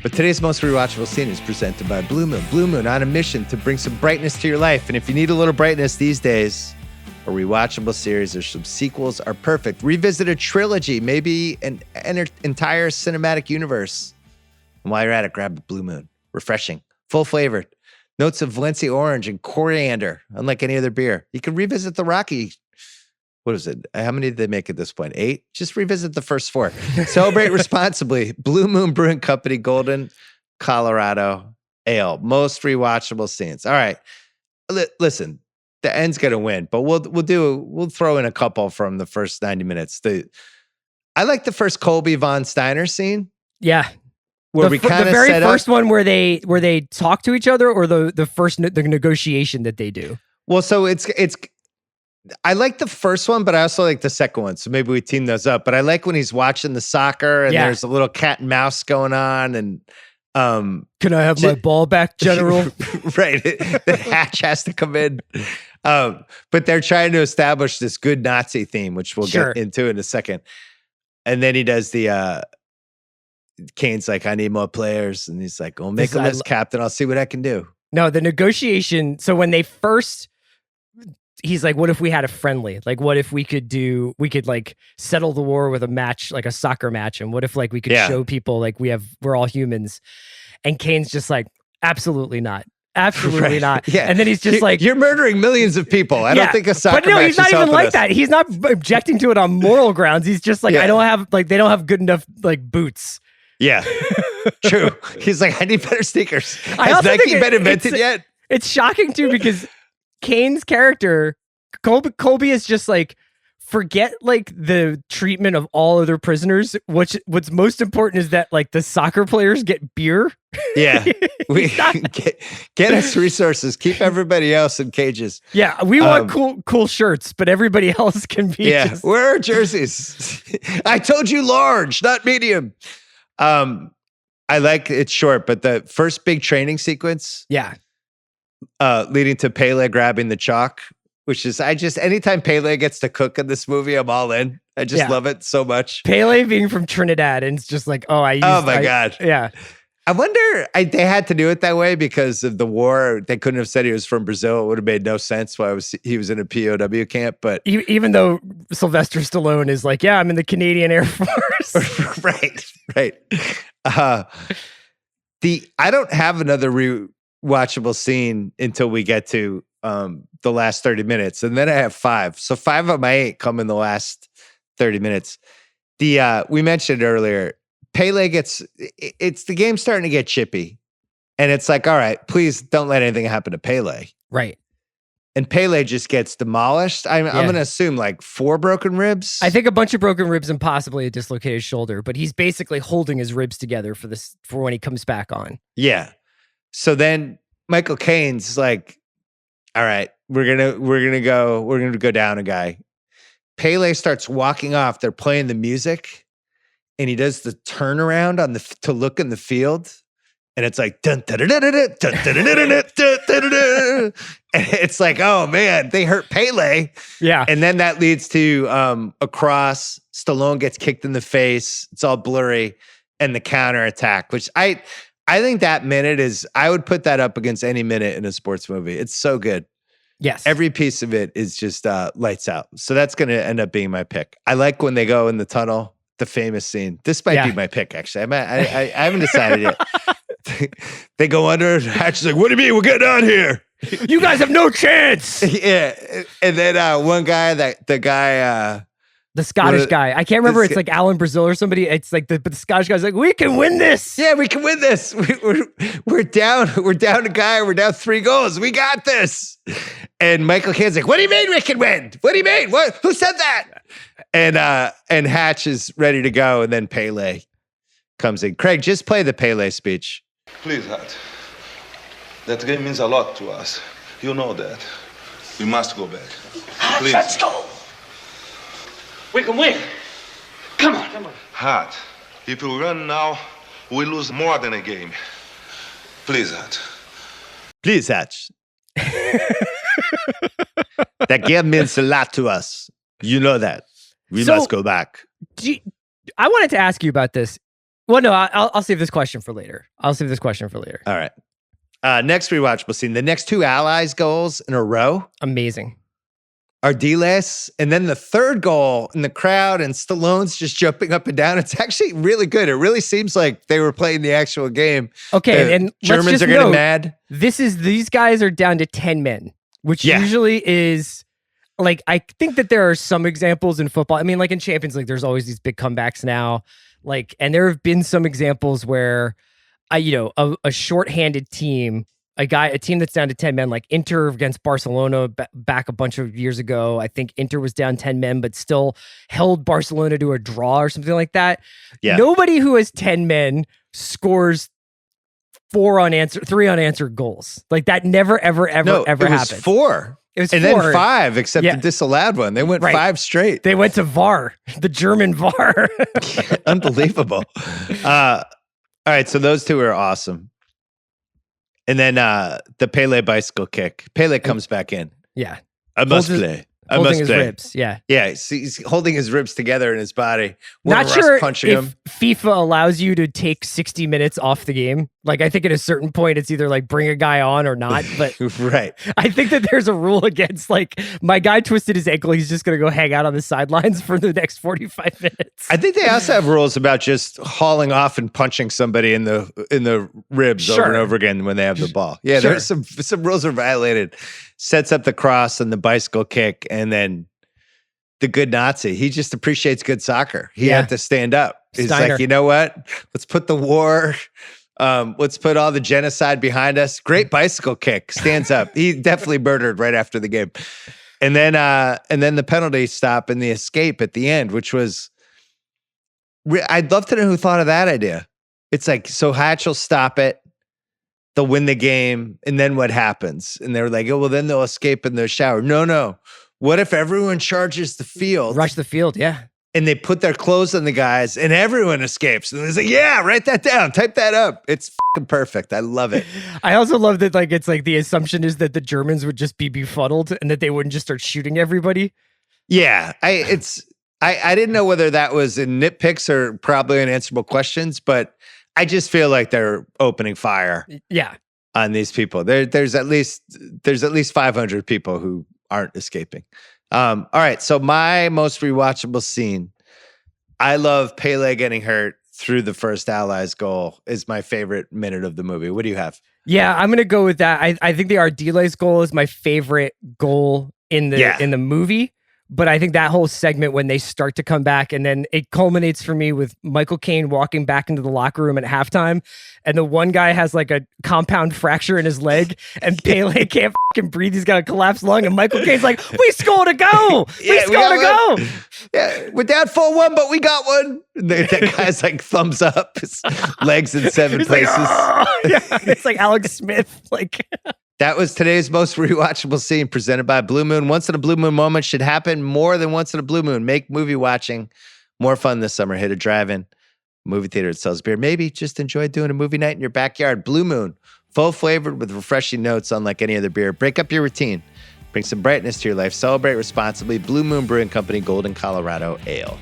But today's most rewatchable scene is presented by Blue Moon. Blue Moon on a mission to bring some brightness to your life. And if you need a little brightness these days, a rewatchable series or some sequels are perfect. Revisit a trilogy, maybe an entire cinematic universe. And while you're at it, grab a Blue Moon. Refreshing, full flavored. Notes of Valencia orange and coriander, unlike any other beer. You can revisit the Rocky. What is it? How many did they make at this point? 8? Just revisit the first 4. Celebrate responsibly. Blue Moon Brewing Company, Golden, Colorado Ale. Most rewatchable scenes. All right. Listen, the end's gonna win, but we'll throw in a couple from the first 90 minutes. I like the first Colby Von Steiner scene. Yeah. Where the very first one where they talk to each other, or the first the negotiation that they do. Well, so it's I like the first one, but I also like the second one. So maybe we team those up. But I like when he's watching the soccer and there's a little cat and mouse going on. And can I have my ball back, General? Right. The Hatch has to come in. But they're trying to establish this good Nazi theme, which we'll get into in a second. And then he does the Kane's like, I need more players. And he's like, well, make a list, Captain. I'll see what I can do. No, the negotiation. So when they first, he's like, what if we had a friendly? Like, what if we could like settle the war with a match, like a soccer match? And what if like we could show people like we're all humans? And Kane's just like, absolutely not. Absolutely not. Yeah. And then he's just like, you're murdering millions of people. I don't think a soccer match But no, he's not even like us. that. He's not objecting to it on moral grounds. He's just like, they don't have good enough like boots. Yeah, true. He's like, I need better sneakers. Has Nike been invented yet? It's shocking too, because Kane's character, Colby is just like, forget like the treatment of all other prisoners. What's most important is that like the soccer players get beer. Yeah, we get us resources. Keep everybody else in cages. Yeah, we want cool shirts, but everybody else can be. Yeah, where are jerseys? I told you large, not medium. I like it's short, but the first big training sequence, leading to Pele grabbing the chalk, which is anytime Pele gets to cook in this movie, I'm all in. I just love it so much. Pele being from Trinidad, and it's just like, God, yeah. I wonder they had to do it that way because of the war. They couldn't have said he was from Brazil. It would have made no sense why he was in a POW camp. But even though Sylvester Stallone is like, I'm in the Canadian Air Force. right. I don't have another rewatchable scene until we get to the last 30 minutes, and then I have 5. So 5 of my 8 come in the last 30 minutes. We mentioned earlier, Pele the game's starting to get chippy. And it's like, all right, please don't let anything happen to Pele. Right. And Pele just gets demolished. I'm going to assume like 4 broken ribs. I think a bunch of broken ribs and possibly a dislocated shoulder, but he's basically holding his ribs together for when he comes back on. Yeah. So then Michael Caine's like, all right, we're going to go down a guy. Pele starts walking off. They're playing the music. And he does the turnaround to look in the field, and it's like dun dun dun dun dun dun dun dun dun. And it's like, oh man, they hurt Pele. Yeah, and then that leads to a cross. Stallone gets kicked in the face. It's all blurry, and the counterattack, which I think that minute I would put that up against any minute in a sports movie. It's so good. Yes, every piece of it is just lights out. So that's going to end up being my pick. I like when they go in the tunnel. The famous scene. This might be my pick, actually. I haven't decided yet. They go under. Hatch is like, what do you mean? We're getting out here. You guys have no chance. Yeah. And then one guy, the Scottish guy. I can't remember. It's like Alan Brazil or somebody. It's like the Scottish guy's like, we can win this. Yeah, we can win this. We're down. We're down a guy. We're down 3 goals. We got this. And Michael Caine's like, what do you mean we can win? What do you mean? What? Who said that? And Hatch is ready to go, and then Pele comes in. Craig, just play the Pele speech. Please, Hatch. That game means a lot to us. You know that. We must go back. Please. Let's go. We can win. Come on. Hatch, if we run now, we lose more than a game. Please, Hatch. Please, Hatch. That game means a lot to us. You know that. We must go back. I wanted to ask you about this. Well, no, I'll save this question for later. All right. Next rewatchable scene. The next 2 Allies goals in a row. Amazing. Are D-less. And then the third goal in the crowd and Stallone's just jumping up and down. It's actually really good. It really seems like they were playing the actual game. Okay, and Germans are getting mad. These guys are down to 10 men, which usually is like, I think that there are some examples in football. I mean, like in Champions League, there's always these big comebacks now. Like, and there have been some examples where a shorthanded team, a team that's down to 10 men, like Inter against Barcelona back a bunch of years ago. I think Inter was down 10 men, but still held Barcelona to a draw or something like that. Yeah. Nobody who has 10 men scores 3 unanswered goals. Like that never, ever happened. It was 4. It was 4. Then 5, except the disallowed one. They went 5 straight. They went to VAR, the German VAR. Unbelievable. All right, so those 2 are awesome. And then the Pele bicycle kick. Pele comes back in. Yeah. I must play. Holding his ribs. Yeah. Yeah. He's holding his ribs together in his body. Not sure punching if FIFA allows you to take 60 minutes off the game. Like, I think at a certain point, it's either like bring a guy on or not. But right. I think that there's a rule against like, my guy twisted his ankle. He's just going to go hang out on the sidelines for the next 45 minutes. I think they also have rules about just hauling off and punching somebody in the ribs over and over again when they have the ball. Yeah. There's some rules are violated. Sets up the cross and the bicycle kick, and then the good Nazi. He just appreciates good soccer. He had to stand up. He's like, you know what? Let's put the war, let's put all the genocide behind us. Great bicycle kick. Stands up. He definitely murdered right after the game. And then the penalty stop and the escape at the end, which was, I'd love to know who thought of that idea. It's like, so Hatch will stop it. They'll win the game, and then what happens? And they're like, oh, well, then they'll escape in the shower. No. What if everyone charges the field? Rush the field, yeah. And they put their clothes on the guys, and everyone escapes. And they say, yeah, write that down. Type that up. It's fucking perfect. I love it. I also love that, like, it's like the assumption is that the Germans would just be befuddled and that they wouldn't just start shooting everybody. Yeah, I didn't know whether that was in nitpicks or probably unanswerable questions, but I just feel like they're opening fire. Yeah. On these people. There's at least 500 people who aren't escaping. All right. So my most rewatchable scene, I love Pele getting hurt through the first Allies goal is my favorite minute of the movie. What do you have? Yeah, I'm going to go with that. I think the Ardiles goal is my favorite goal in the movie. But I think that whole segment when they start to come back, and then it culminates for me with Michael Caine walking back into the locker room at halftime, and the one guy has like a compound fracture in his leg, and Pele can't fucking breathe. He's got a collapsed lung, and Michael Caine's like, "We scored a goal! We scored a goal! Yeah, we're down 4-1, but we got one." That guy's like thumbs up, his legs in 7 places. Like, oh! Yeah, it's like Alex Smith, like. That was today's most rewatchable scene presented by Blue Moon. Once in a blue moon moment should happen more than once in a blue moon. Make movie watching more fun this summer. Hit a drive-in movie theater that sells beer. Maybe just enjoy doing a movie night in your backyard. Blue Moon, full flavored with refreshing notes unlike any other beer. Break up your routine. Bring some brightness to your life. Celebrate responsibly. Blue Moon Brewing Company, Golden, Colorado Ale.